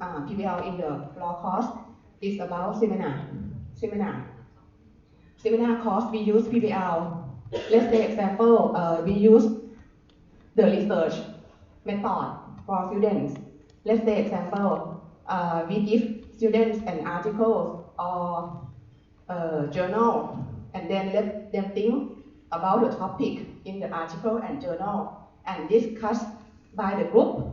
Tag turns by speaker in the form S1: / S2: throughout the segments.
S1: PBL in the law course is about seminar. Seminar course we use PBL. Let's say example, we use the research method for students. Let's say example, we give students an article or a journal and then let them think about the topic in the article and journal and discuss by the group.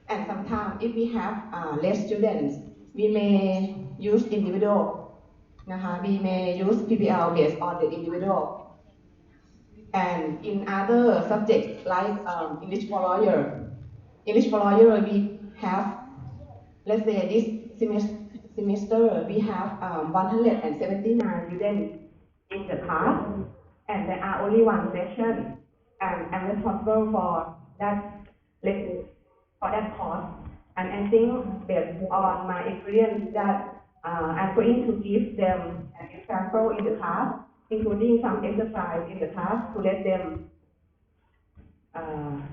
S1: And sometimes if we have less students, we may use individual. We may use PBL based on the individual. And in other subjects like English for lawyer, we have, let's say this semester we have 179 students in the class, and there are only one session, and I'm responsible for that for that course. And I think based on my experience that I'm going to give them an example in the class, including some exercise in the class to let them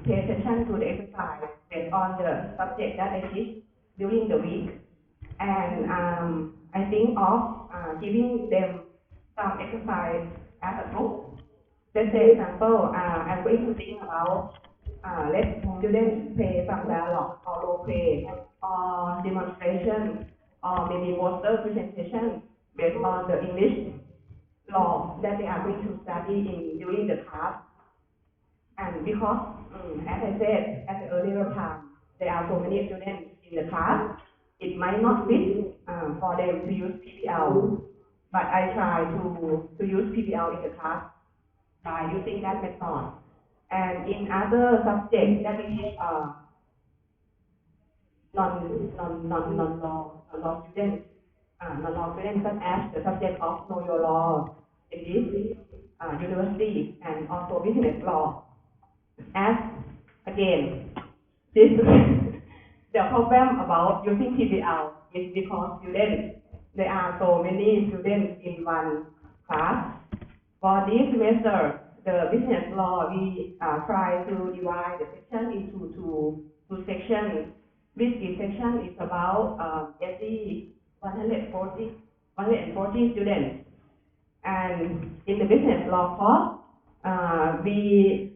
S1: pay attention to the exercise based on the subject that I teach during the week. And I think of giving them some exercise as a group. Let's say example, I'm going to think about let students play some dialogue or role play or demonstration or maybe poster presentation based on the English law that they are going to study in during the class. And because, as I said at the earlier time, there are so many students in the class, it might not fit for them to use PBL, but I try to use PBL in the class by using that method. And in other subjects that we teach non-law students, non-law students such as the subject of know your law in this university and also business law. As again, this the problem about using PBL is because students, there are so many students in one class. For this semester, the business law, we try to divide the section into two sections. This section is about 140 students. And in the business law course, we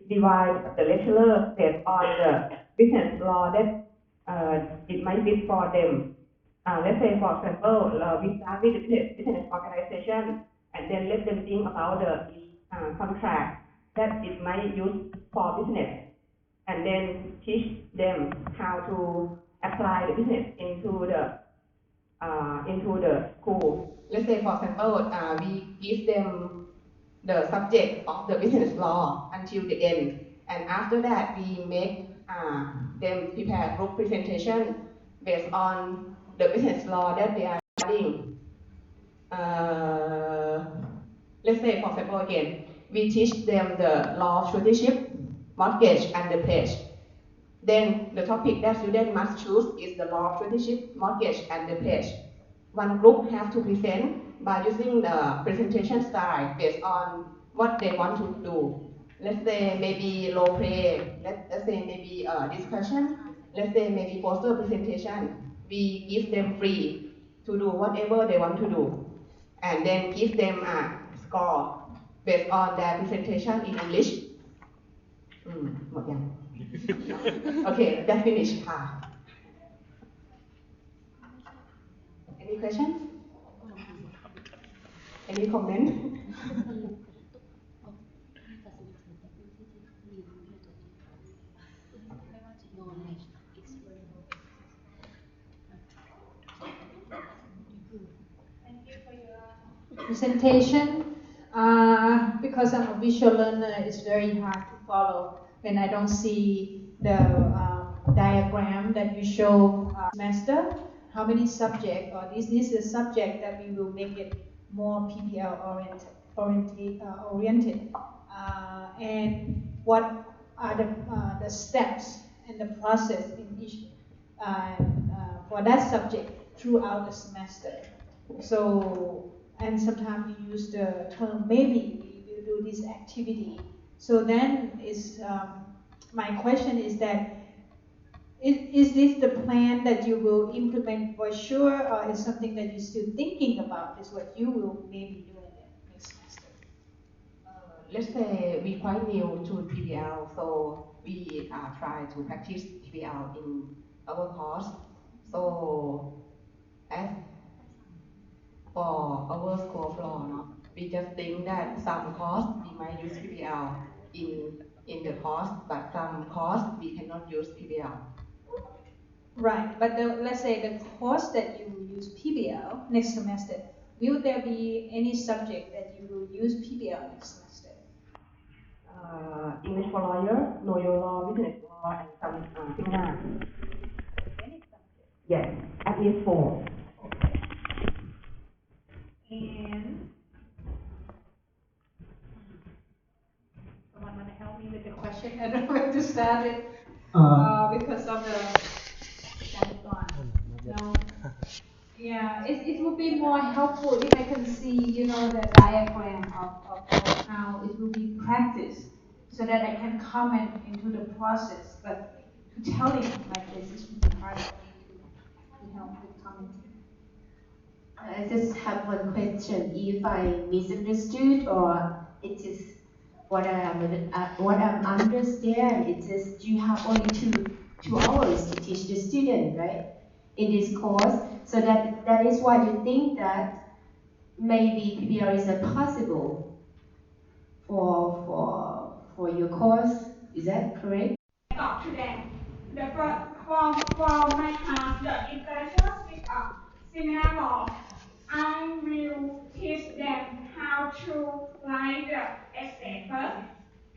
S1: divide the lecturers based on the business law that it might be for them. Let's say, for example, we start with the business organization and then let them think about the contract that it might use for business, and then teach them how to apply the business into the school. Let's say, for example, we give them the subject of the business law until the end, and after that we make them prepare group presentation based on the business law that they are studying. Let's say, for example, again, we teach them the law of stewardship, mortgage, and the pledge. Then the topic that students must choose is the law of stewardship, mortgage, and the pledge. One group has to present by using the presentation style based on what they want to do. Let's say maybe role play, let's say maybe discussion, let's say maybe poster presentation. We give them free to do whatever they want to do, and then give them a score based on their presentation in English. หมดยัง Okay, that's finished. Any questions? Any comment?
S2: Presentation. Because I'm a visual learner, it's very hard to follow when I don't see the diagram that you show semester. How many subjects, or this is a subject that we will make it more PBL oriented, and what are the steps and the process in each for that subject throughout the semester. So, and sometimes we use the term maybe we will do this activity. So then is my question is that Is this the plan that you will implement for sure, or is something that you're still thinking about? Is what you will maybe do in the next semester?
S1: Let's say we quite new to PBL, so we try to practice PBL in our course. So as for our school of law, no, we just think that some course we might use PBL in the course, but some course we cannot use PBL.
S2: Right, but let's say the course that you will use PBL next semester, will there be any subject that you will use PBL next semester?
S1: English for lawyer, know your law, business law, and some seminar.
S2: Any subject?
S1: Yes, at least 4.
S2: And someone want to help me with the question? I don't know where to start it because of the time gone. No. Yeah, it would be more helpful if I can see, the diagram of how it will be practiced, so that I can comment into the process. But to tell him like this would be hard for me to help with commenting.
S3: I just have one question. If I misunderstood or it is what I'm understand, it is you have only two hours to teach the student, right? In this course, so that is why you think that maybe PBL is not possible for your course. Is that correct?
S4: Talk to them. For my class, the international seminar law, I will teach them how to write the essay first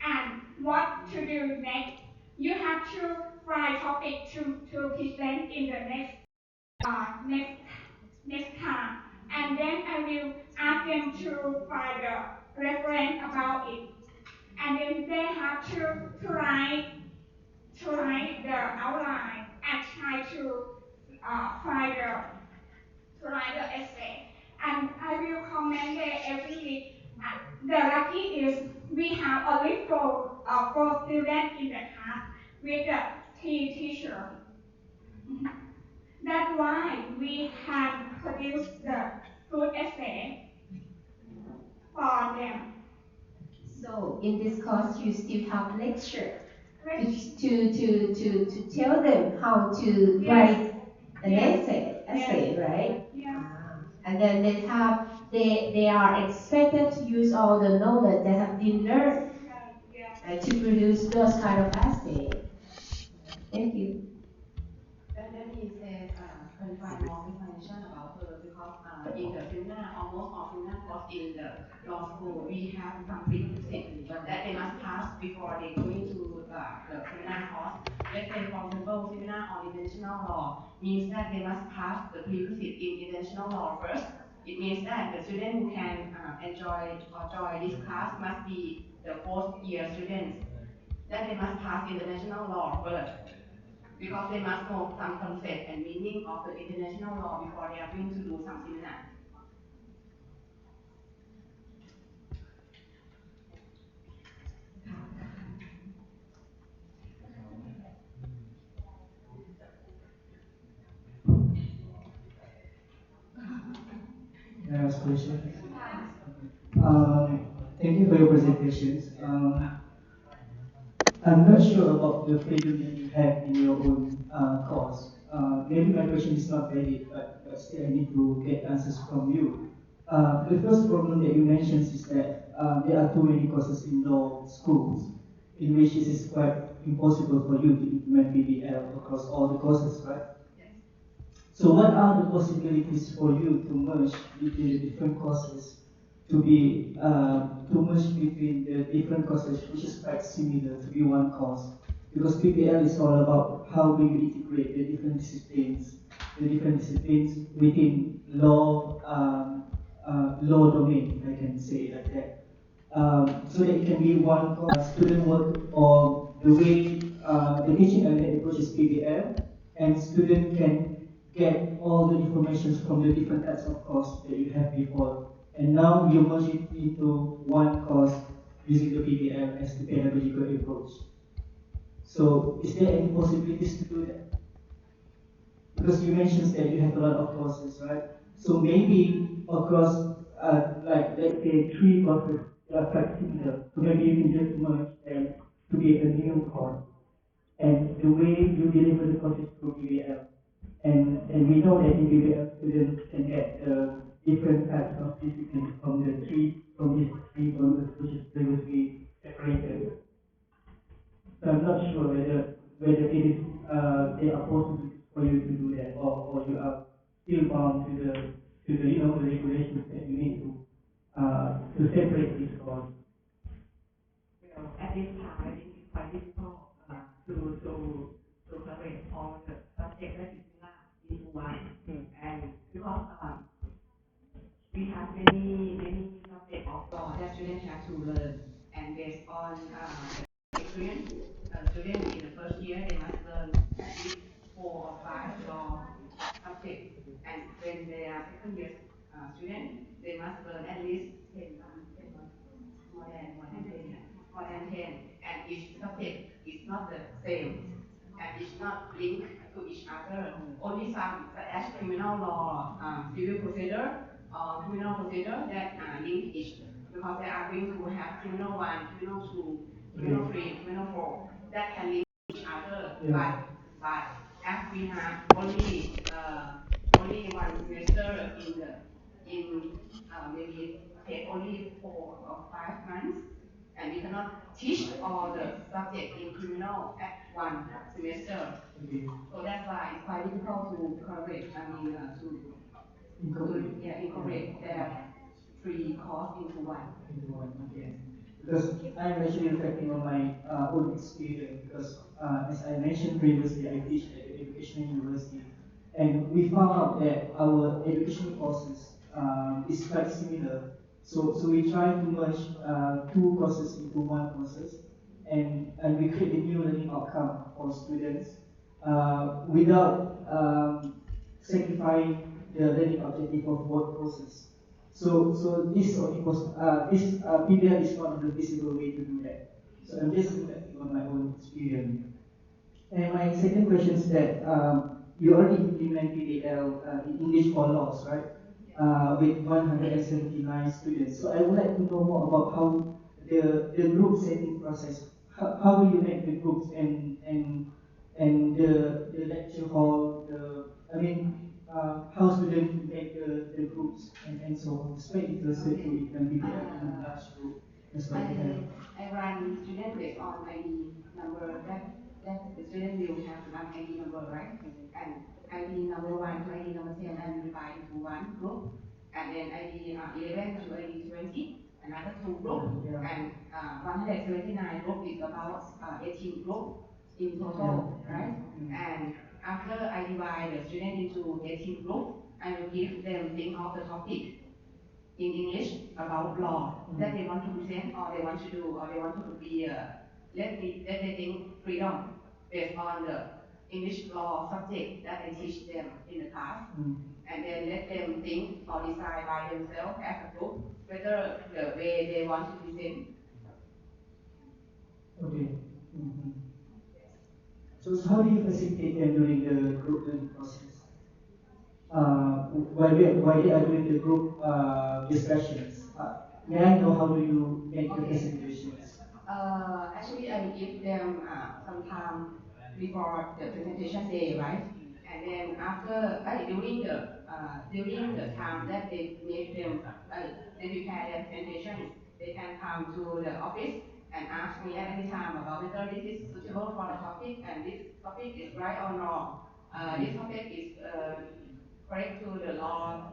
S4: and what to do next. You have to find topic to present in the next time, and then I will ask them to find the reference about it, and then they have to write the outline and try to find to write the essay. And I will comment there every week. The lucky is we have only four students in the class with the three teacher. That's why we can produce the good essay for them.
S3: So in this course, you still have lecture to tell them how to write an essay, right?
S4: Yeah.
S3: And then they are expected to use all the knowledge they have been learned to produce those kind of essay. Thank you.
S1: Then he said, clarify more information about her because in the seminar, almost all seminar course in the law school, we have some prerequisites that they must pass before they go into the seminar course. Let's say, for example, seminar on international law means that they must pass the prerequisite in international law first. It means that the student who can enjoy or join this class must be the fourth year students. That they must pass international law first because they must know some concept and meaning of the international law before they are going to do some seminar.
S5: Can I ask questions? Thank you for your presentations. I'm not sure about the freedom that you have in your own course. Maybe my question is not valid, but still I need to get answers from you. The first problem that you mentioned is that there are too many courses in law schools, in which it is quite impossible for you to implement PBL across all the courses, right? So what are the possibilities for you to merge between the different courses, to merge between the different courses, which is quite similar to be one course? Because PBL is all about how do you integrate the different disciplines within law domain, if I can say it like that. So that it can be one course, student work, or the way the teaching element approaches PBL, and student can get all the information from the different types of course that you have before. And now you merge it into one course using the PBL as the pedagogical approach. So is there any possibilities to do that? because you mentioned that you have a lot of courses, right? So maybe across, like let's say three courses that are quite similar. So maybe you can just merge them to be a new course. And the way you deliver the course is through PBL. And we know that in PBL students can get different types of disciplines from these three courses which is previously separated. So I'm not sure whether it is they are possible for you to do that, or you are still bound to the the regulations that you need to separate these courses.
S1: Well, at this time, I think it's quite difficult to collaborate all the subjects that is not into one. And because we have many subjects of law that students have to learn, and based on experience, students in the first year they must learn at least 4 or 5 law subjects, and when they are second year students, they must learn at least 10 more than 110, more than 10, and each subject is not the same, and it's not linked to each other. Only some, such as criminal law, civil procedure, or criminal procedure that link each, because they are going to have criminal 1, criminal 2, criminal 3, criminal 4, that can link each other, but as we have only one semester in maybe take only 4 or 5 months, and we cannot teach all the subject in criminal at one semester. So that's why it's quite difficult to collaborate. I mean, incorporate their three course into one.
S5: Yes. Because I'm actually reflecting on my own experience because as I mentioned previously, I teach at the educational university, and we found out that our educational courses is quite similar. So we try to merge two courses into one courses, and we create a new learning outcome for students without sacrificing the learning objective of both courses. So this only this PBL is one of the visible way to do that. So I'm just reflecting on my own experience. And my second question is that you already implement PBL in English for laws, right? With 179 students. So I would like to know more about how the group setting process. How do you make the groups and the lecture hall? I mean, how students make the groups and so on. It's quite interested to implement PBL in a large group. That's what we have.
S1: I run student based on ID number that the student will have one ID number, right? And ID number 1 to ID number 10 and divide into one group, and then ID 11 to ID 20, another two group, and 179 group is about 18 group in total, right? And after I divide the student into 18 group, I will give them think of the topic in English about law that they want to present or they want to do or they want to be let they think freedom based on the English law subject that I teach them in the class, and then let them think or decide by themselves as a group whether the way they want to present.
S5: Okay. Mm-hmm. So how do you facilitate them during the group learning process? While they are doing the group discussions, may I know how do you make the presentations?
S1: Actually, I will give them some time before the presentation day, right? And then after, during the time that they make them, they prepare their presentations, they can come to the office and ask me at any time about whether this is suitable for the topic and this topic is right or wrong. This topic is correct to the law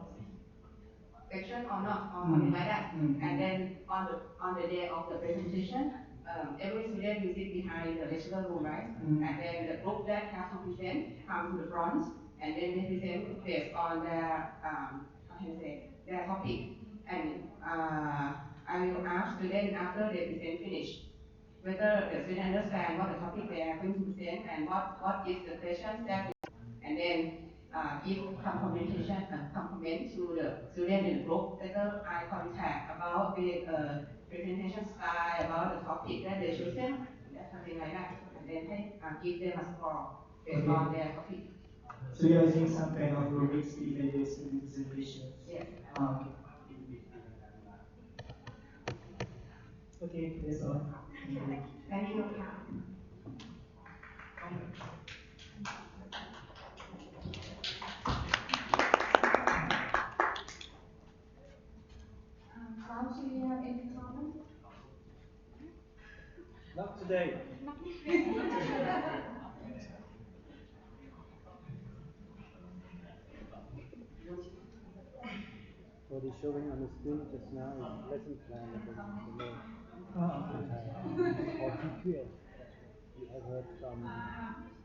S1: section or not, or something like that. And then on the day of the presentation, every student will sit behind the lecture room, right? And then the group that has to present come to the front, and then they present based on their how can I say their topic. And I will ask students after they present finish whether the student understand what the topic they are going to present and what is the questions that, and then give compliment to the student in the group, whether eye contact about the presentation style, about the topic that they chosen, something like that, and then give them a score based on their topic.
S5: So you're using some kind of rubrics to evaluate student presentations.
S3: Yes.
S5: Okay. Okay, that's all. Thank you.
S3: Thank you.
S2: Klaus, do you have any comment?
S5: Not today.
S6: What is showing on the screen just now is lesson plan level below
S5: Okay.
S6: or TQS. You have heard from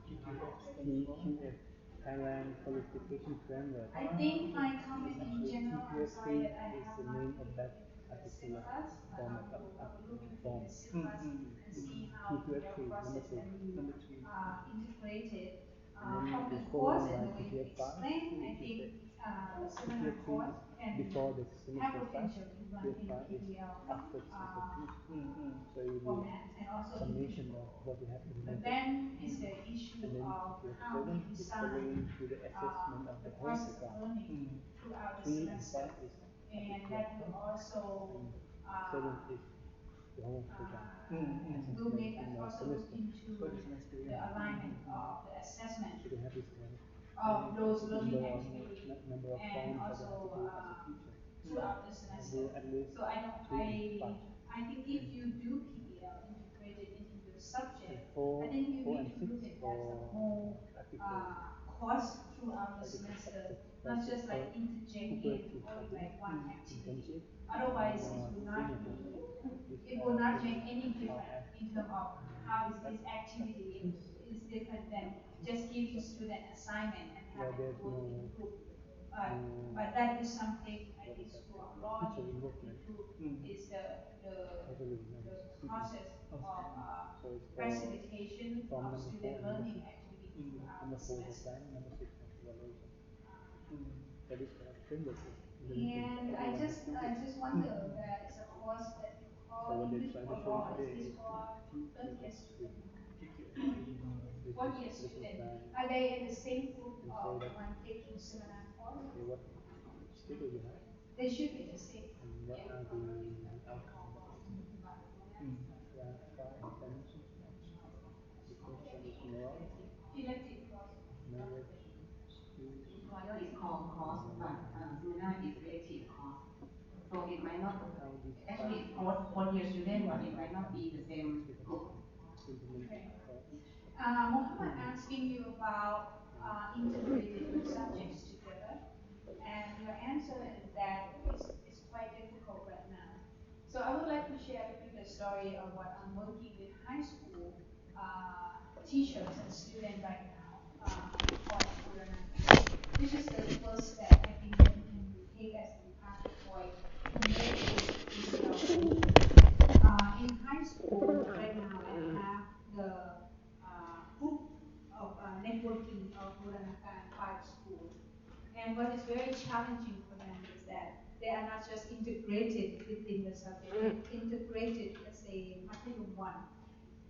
S6: TQF, Thailand Qualification Framework.
S2: I think my comment in
S6: Actually,
S2: general, I'm sorry
S6: TQF3
S2: that I
S6: is
S2: have
S6: the
S2: not
S6: name of
S2: been
S6: that
S2: in the
S6: particular
S2: syllabus, but
S6: format
S2: I will look into
S6: form.
S2: the syllabus and see how
S6: TQF3,
S2: the
S6: number
S2: process
S6: 3.
S2: can be integrated.
S6: And then
S2: From the
S6: it's
S2: course
S6: following
S2: and
S6: by
S2: the way you
S6: TQF5,
S2: explain, I
S6: which is
S2: think the seminar
S6: TQF3
S2: course
S6: is
S2: can
S6: before the
S2: have
S6: semester starts.
S2: potential to run in
S6: TQF5 is
S2: PBL
S6: after the semester finishes. So it will be
S2: format and also
S6: summation
S2: English
S6: of
S2: format.
S6: what we have
S2: But
S6: presented.
S2: then is the issue
S6: And then
S2: of how we
S6: TQF7 is
S2: design
S6: following to the assessment of
S2: the
S6: the whole
S2: process of
S6: program.
S2: learning throughout the
S6: 3 and
S2: semester.
S6: 5 is
S2: And
S6: particular
S2: that will
S6: course,
S2: also
S6: and 7 is the whole program.
S2: will make us
S6: In the
S2: also look
S6: semester.
S2: into the alignment of the assessment
S6: So they have this kind
S2: of those learning
S6: number of
S2: activities
S6: number of
S2: and
S6: forms that they have to
S2: also
S6: do as a teacher.
S2: throughout the
S6: Do
S2: semester.
S6: at least
S2: So I don't
S6: 3 and 5.
S2: I think if you do PBL integrated into your
S6: And
S2: subject,
S6: 4,
S2: I think you
S6: 4
S2: need
S6: and
S2: to
S6: 6
S2: look at
S6: for
S2: as a whole
S6: practical
S2: course throughout the
S6: practical
S2: semester,
S6: subject,
S2: not just like interject in
S6: cooperative
S2: only
S6: studies,
S2: like one activity.
S6: internship,
S2: Otherwise,
S6: senior plan.
S2: it will not make any
S6: I'll
S2: difference
S6: add
S2: in terms of how is this activity
S6: activities
S2: is different than just give the student assignment and have
S6: where
S2: them
S6: there's
S2: work in
S6: no
S2: group.
S6: no
S2: But that is something I
S6: what
S2: think
S6: is that
S2: school of
S6: called?
S2: law
S6: Teacher
S2: need to look
S6: involvement.
S2: into is
S6: Totally no.
S2: the process of
S6: So it's for
S2: facilitation
S6: from
S2: of
S6: number 4
S2: student
S6: and number 6.
S2: learning activity throughout
S6: Number
S2: the
S6: 4 for
S2: semester.
S6: planning, number 6 for evaluation.
S2: Uh,
S6: So this kind of framework is
S2: And I just wonder that it's a course that you
S6: So
S2: call
S6: what they're
S2: English
S6: trying to
S2: for
S6: show you
S2: law. Is
S6: today
S2: this
S6: is
S2: for third year
S6: TQF3.
S2: student?
S6: This
S2: What
S6: is
S2: year
S6: lesson
S2: student?
S6: plan
S2: Are they in the same group
S6: and say
S2: of
S6: that
S2: one taking seminar course?
S6: okay, what schedule you have
S2: They should be the same.
S6: and what are the outcomes that you expect. There are 5 dimensions. The first one is moral,
S2: Elective course.
S6: marriage, school,
S3: Tutorial is called course, but seminar is elective course. So it might not,
S6: how these 5
S3: actually it's fourth year student, but it might not be the same group.
S6: implemented for each
S2: Mohammed asking you about integrating the subjects together, and your answer is that it's quite difficult right now. So I would like to share with you the story of what I'm working with high school teachers and students right now called Purana. This is the first step I think that we can take as a departure point to make this in high school right now. I have the group of networking of Buranakan 5 schools. And what is very challenging for them is that they are not just integrated within the subject, integrated, let's say, Matayum 1.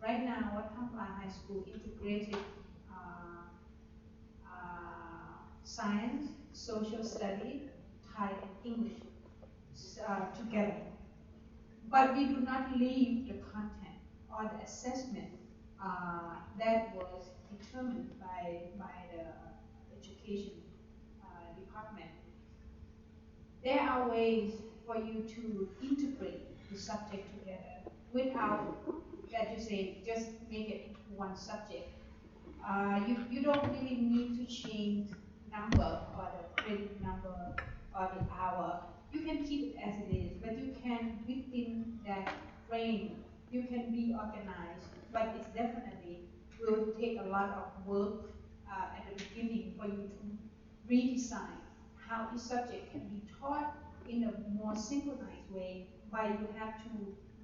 S2: Right now, what Kampala High School integrated science, social study, Thai, and English together. But we do not leave the content or the assessment that was determined by the education department. There are ways for you to integrate the subject together without that you say just make it into one subject. You don't really need to change number or the credit number or the hour. You can keep it as it is, but you can, within that frame, you can be organized. But it's definitely will take a lot of work at the beginning for you to redesign how each subject can be taught in a more synchronized way, but you have to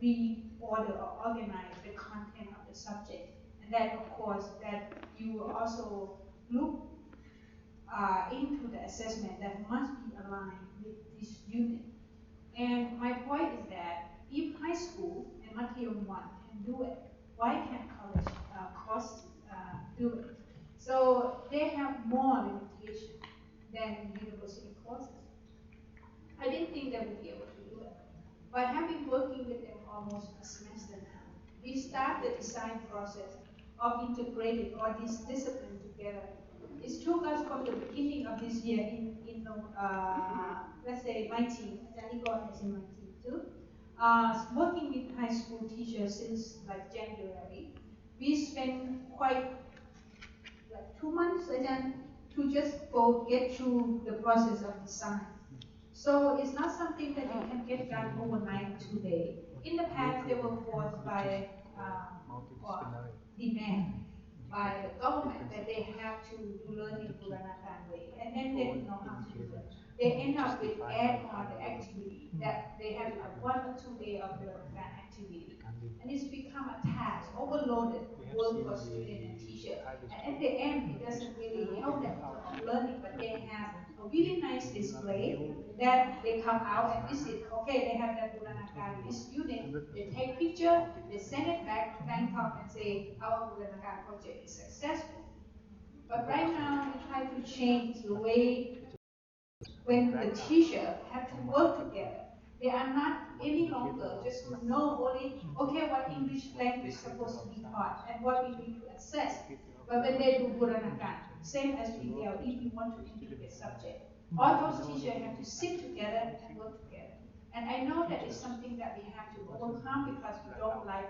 S2: reorder or organize the content of the subject. And that, of course, that you will also look into the assessment that must be aligned with this unit. And my point is that if high school and Matthew 1 can do it, why can't college course do it? So they have more education than university courses. I didn't think they would be able to do it. But having working with them almost a semester now, we start the design process of integrating all these disciplines together. It took us from the beginning of this year let's say my team, Ajahn is in my team too, working with high school teachers since like January. We spent quite like 2 months again to just go get through the process of design. So it's not something that you can get done overnight or 2 days. In the past, they were forced by or demand by the government that they have to do learning Buranakan way, and then they don't know how to do it. They end up with add-on activity that they have to have 1 or 2 days of Buranakan activity. And it's become a task, overloaded work for student and teacher. And at the end, it doesn't really help them in terms of learning, but they have a really nice display that they come out and visit. Okay, they have that Buranakan this unit, they take picture, they send it back to Bangkok and say our Buranakan project is successful. But right now, we try to change the way when the teacher have to work together. They are not any longer just to know only, okay, what English language is supposed to be taught and what we need to assess. But when they do Buranakan, same as PBL, if we want to integrate subject, all those teachers have to sit together and work together. And I know that is something that we have to overcome because we don't like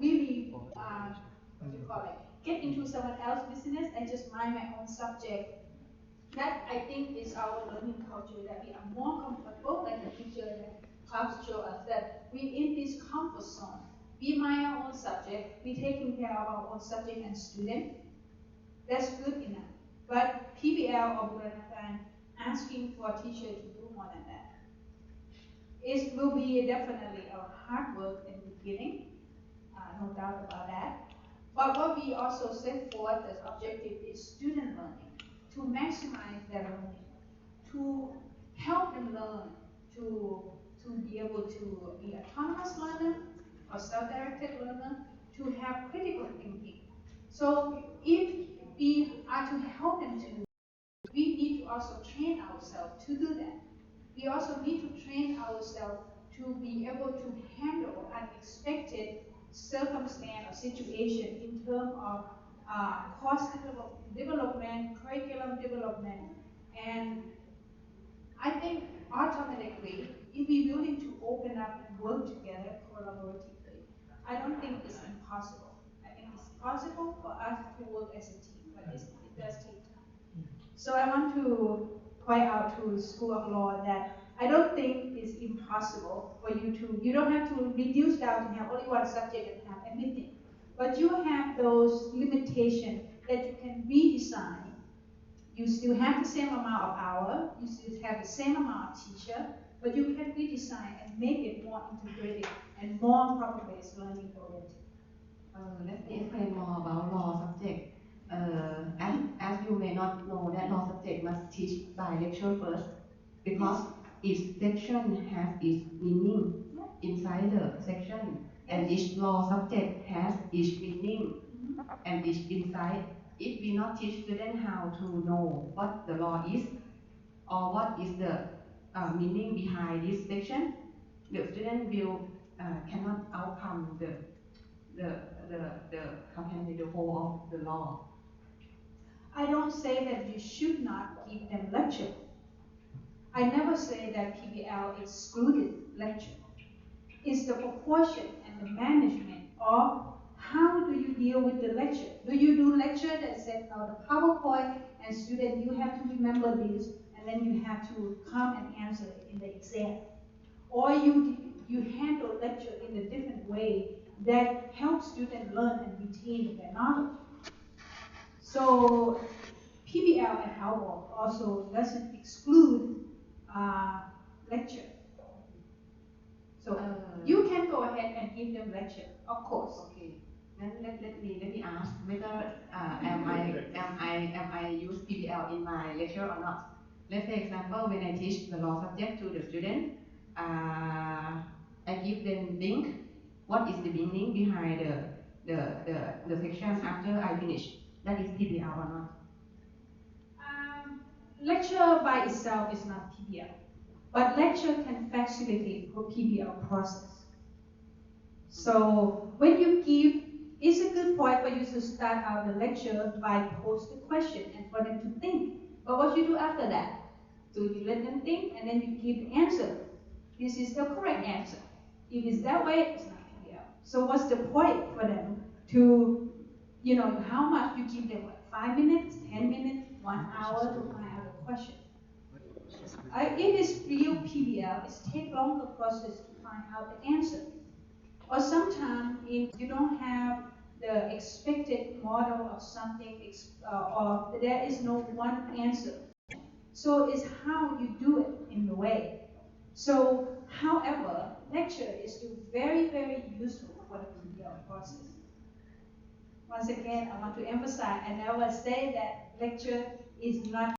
S2: really, what do you call it, get into someone else's business and just mind my own subject. That I think is our learning culture, that we are more comfortable, like the picture that Klaus showed us, that we in this comfort zone. We mind our own subject, we taking care of our own subject and student. That's good enough. But PBL or Buranakan asking for a teacher to do more than that. It will be definitely a hard work in the beginning, no doubt about that. But what we also set forth as objective is student learning, to maximize their learning, to help them learn, to be able to be autonomous learner or self-directed learner, to have critical thinking. So if we are to help them to, we need to also train ourselves to do that. We also need to train ourselves to be able to handle unexpected circumstance or situation in terms of course development, curriculum development, and I think automatically, if we're willing to open up and work together collaboratively, I don't think it's impossible. I think it's possible for us to work as a team, but it does take time. So I want to point out to School of Law that I don't think it's impossible for you don't have to reduce down to have only one subject and have everything. But you have those limitations that you can redesign. You still have the same amount of hour, you still have the same amount of teacher, but you can redesign and make it more integrated and more problem-based learning oriented.
S7: Let me explain more about law subject. As you may not know, that law subject must teach by lecture first, because each section has its meaning inside the section, and each law subject has each meaning and each insight. If we not teach students how to know what the law is or what is the meaning behind this section, the student will cannot outcome the how can I say, the whole of the law.
S2: I don't say that you should not give them lecture. I never say that PBL excluded lecture. It's the proportion and the management of how do you deal with the lecture. Do you do lecture that says now the PowerPoint and student you have to remember this and then you have to come and answer it in the exam? Or you handle lecture in a different way that helps students learn and retain their knowledge. So PBL and our also doesn't exclude lecture. So you can go ahead and give them lecture, of course.
S7: Okay. Then let me ask whether am I use PBL in my lecture or not. Let's say example, when I teach the law subject to the student, I give them link. What is the meaning behind the section after I finish? That is PBL or not?
S2: lecture by itself is not PBL, but lecture can facilitate the PBL process. So when you give, it's a good point for you to start out the lecture by pose the question and for them to think. But what you do after that? Do you let them think and then you give the answer? This is the correct answer. If it's that way, it's not PBL. So what's the point for them to, how much you give them? What, 5 minutes, 10 minutes, 1 hour to find out the question? If it's real PBL, it takes longer process to find out the answer. Or sometimes you don't have the expected model of something, or there is no one answer. So it's how you do it in the way. So, however, lecture is still very, very useful for the PBL process. Once again, I want to emphasize, I never say that lecture is not